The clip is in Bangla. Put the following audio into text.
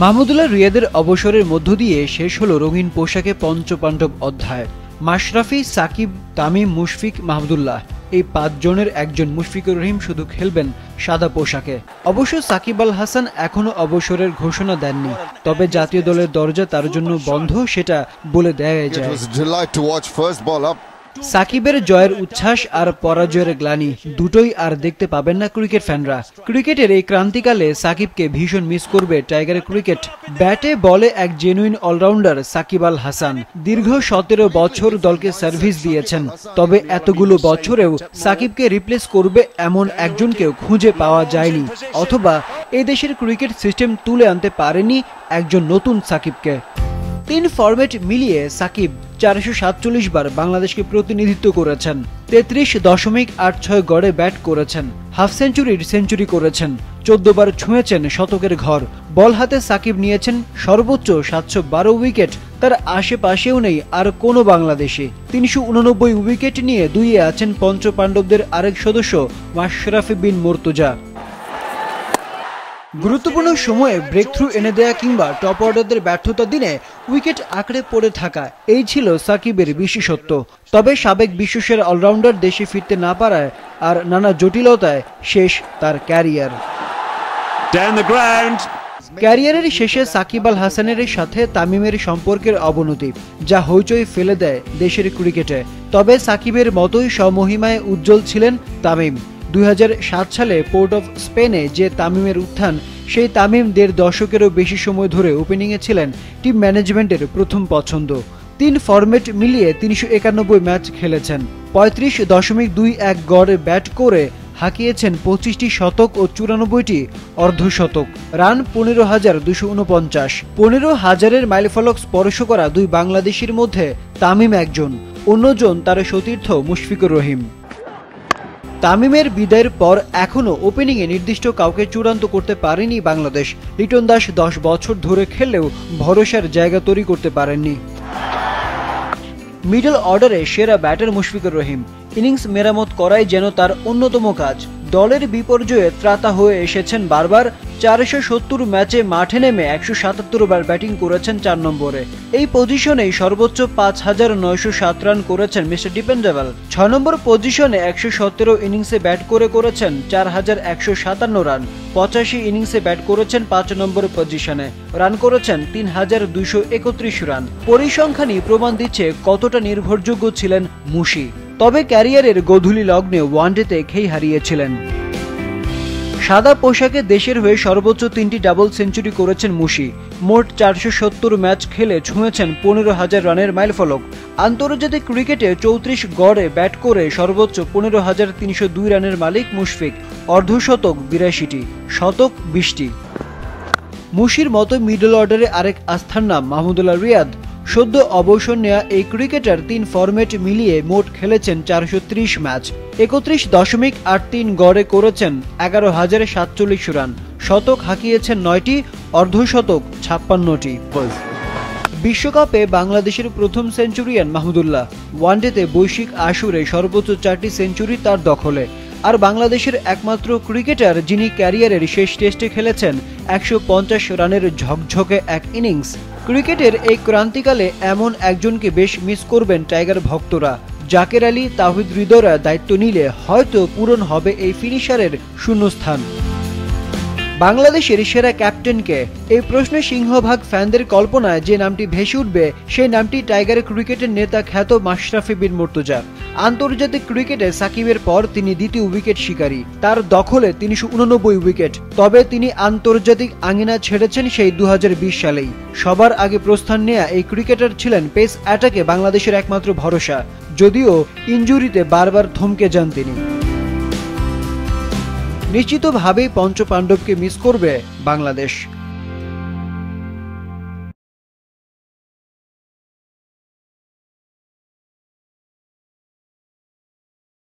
মাহমুদুল্লাহ রিয়াদের অবসরের মধ্য দিয়ে শেষ হলো রঙিন পোশাকে পঞ্চপাণ্ডব অধ্যায়। মাশরাফি, সাকিব, তামিম, মুশফিক, মাহমুদুল্লাহ এই 5 জনের একজন মুশফিকুর রহিম শুধু খেলবেন সাদা পোশাকে। অবশ্য সাকিব আল হাসান এখনো অবসরের ঘোষণা দেননি, তবে জাতীয় দলের দরজা তার জন্য বন্ধ সেটা বলে দেয়া যায়। সাকিবের জয়ের উচ্ছ্বাস আর পরাজয়ের গ্লানি দুটোই আর দেখতে পাবেন না ক্রিকেট ফ্যানরা। ক্রিকেটের এই ক্রান্তিকালে সাকিবকে ভীষণ মিস করবে টাইগার ক্রিকেট। ব্যাটে বলে এক জেনুইন অলরাউন্ডার সাকিব আল হাসান দীর্ঘ 17 বছর দলকে সার্ভিস দিয়েছেন, তবে এতগুলো বছরেও সাকিবকে রিপ্লেস করবে এমন একজনকেও খুঁজে পাওয়া যায়নি, অথবা এই দেশের ক্রিকেট সিস্টেম তুলে আনতে পারেনি একজন নতুন সাকিবকে। 3 ফরম্যাট মিলিয়ে সাকিব 447 বার বাংলাদেশকে প্রতিনিধিত্ব করেছেন, 33.86 গড়ে ব্যাট করেছেন, হাফ সেঞ্চুরি করেছেন, 14 বার ছুঁয়েছেন শতকের ঘর। বল হাতে সাকিব নিয়েছেন সর্বোচ্চ 712 উইকেট, তার আশেপাশেও নেই আর কোনো বাংলাদেশি। 389 উইকেট নিয়ে দুইয়ে আছেন পঞ্চপাণ্ডবদের আরেক সদস্য মাশরাফি বিন মুর্তজা। গুরুত্বপূর্ণ সময়ে ব্রেক থ্রু এনে দেয়া কিংবা টপ অর্ডারদের ব্যর্থতার দিনে উইকেট আঁকড়ে পড়ে থাকা, এই ছিল সাকিবের বিশেষত্ব। তবে সাবেক বিশ্বসেরা অলরাউন্ডার দেশে ফিরতে না পারায় আর নানা জটিলতায় শেষ তার ক্যারিয়ার। ক্যারিয়ারের শেষে সাকিব আল হাসানের সাথে তামিমের সম্পর্কের অবনতি, যা হইচই ফেলে দেয় দেশের ক্রিকেটে। তবে সাকিবের মতোই স্বমহিমায় উজ্জ্বল ছিলেন তামিম। 2007 সালে পোর্ট অফ স্পেনে যে তামিমের উত্থান, সেই তামিম 1.5 দশকেরও বেশি সময় ধরে ওপেনিংয়ে ছিলেন টিম ম্যানেজমেন্টের প্রথম পছন্দ। 3 ফরম্যাট মিলিয়ে 391 ম্যাচ খেলেছেন, 35.21 গড়ে ব্যাট করে হাঁকিয়েছেন 25টি শতক ও 94টি অর্ধশতক। রান 15,249। 15,000-এর মাইলফলক স্পর্শ করা 2 বাংলাদেশির মধ্যে তামিম একজন, অন্যজন তার সতীর্থ মুশফিকুর রহিম। তামিমের বিদায়ের পর এখনও ওপেনিংয়ে নির্দিষ্ট কাউকে চূড়ান্ত করতে পারেনি বাংলাদেশ। লিটন দাস 10 বছর ধরে খেললেও ভরসার জায়গা তৈরি করতে পারেননি। মিডল অর্ডারে সেরা ব্যাটার মুশফিকুর রহিম, ইনিংস মেরামত করাই যেন তার অন্যতম কাজ। দলের বিপর্যয়ে ত্রাতা হয়ে এসেছেন বারবার। 470 ম্যাচে মাঠে নেমে 177 বার ব্যাটিং করেছেন 4 নম্বরে। এই পজিশনেই সর্বোচ্চ 5,907 রান করেছেন মিস্টার ডিপেন্ডেবল। 6 নম্বর পজিশনে 117 ইনিংসে ব্যাট করেছেন 4,157 রান। 85 ইনিংসে ব্যাট করেছেন 5 নম্বর পজিশনে, রান করেছেন 3,231 রান। পরিসংখ্যানই প্রমাণ দিচ্ছে কতটা নির্ভরযোগ্য ছিলেন মুশি। তবে ক্যারিয়ারের গোধূলি লগ্নে ওয়ানডেতে খেই হারিয়েছিলেন। সাদা পোশাকে দেশের হয়ে সর্বোচ্চ 3টি ডাবল সেঞ্চুরি করেছেন মুশি। মোট 470 ম্যাচ খেলে ছুঁয়েছেন 15,000 রানের মাইলফলক। আন্তর্জাতিক ক্রিকেটে 34 গড়ে ব্যাট করে সর্বোচ্চ 15,302 রানের মালিক মুশফিক। অর্ধশতক 82টি, শতক 20টি। মুশির মতো মিডল অর্ডারে আরেক আস্থার নাম মাহমুদুল্লাহ রিয়াদ। সদ্য অবসর নেয়া এই ক্রিকেটার 3 ফরম্যাট মিলিয়ে মোট খেলেছেন 430 ম্যাচ, 31.83 গড়ে করেছেন 11,047 রান, শতক হাঁকিয়েছেন 9টি, অর্ধশতক 56টি। বিশ্বকাপে বাংলাদেশের প্রথম সেঞ্চুরিয়ান মাহমুদুল্লাহ। ওয়ানডেতে বৈশ্বিক আসরে সর্বোচ্চ 4টি সেঞ্চুরি তার দখলে। আর বাংলাদেশের একমাত্র ক্রিকেটার যিনি ক্যারিয়ারের শেষ টেস্টে খেলেছেন 150 রানের ঝকঝকে এক ইনিংস। ক্রিকেটের এই ক্রান্তিকালে এমন একজনকে বেশ মিস করবেন টাইগার ভক্তরা। জাকের আলী, তাওহিদ হৃদয়রা দায়িত্ব নিলে হয়তো পূরণ হবে এই ফিনিশারের শূন্যস্থান। বাংলাদেশের সেরা ক্যাপ্টেনকে? এই প্রশ্নে সিংহভাগ ফ্যানদের কল্পনায় যে নামটি ভেসে উঠবে সেই নামটি টাইগার ক্রিকেটের নেতা খ্যাত মাশরাফি বিন মুর্তজা। আন্তর্জাতিক ক্রিকেটে সাকিবের পর তিনি দ্বিতীয় উইকেট শিকারী, তার দখলে 389 উইকেট। তবে তিনি আন্তর্জাতিক আঙিনা ছেড়েছেন সেই 2020 সালেই। সবার আগে প্রস্থান নেয়া এই ক্রিকেটার ছিলেন পেস অ্যাটাকে বাংলাদেশের একমাত্র ভরসা, যদিও ইনজুরিতে বারবার থমকে যান তিনি। নিশ্চিতভাবেই পঞ্চপাণ্ডবকে মিস করবে বাংলাদেশ।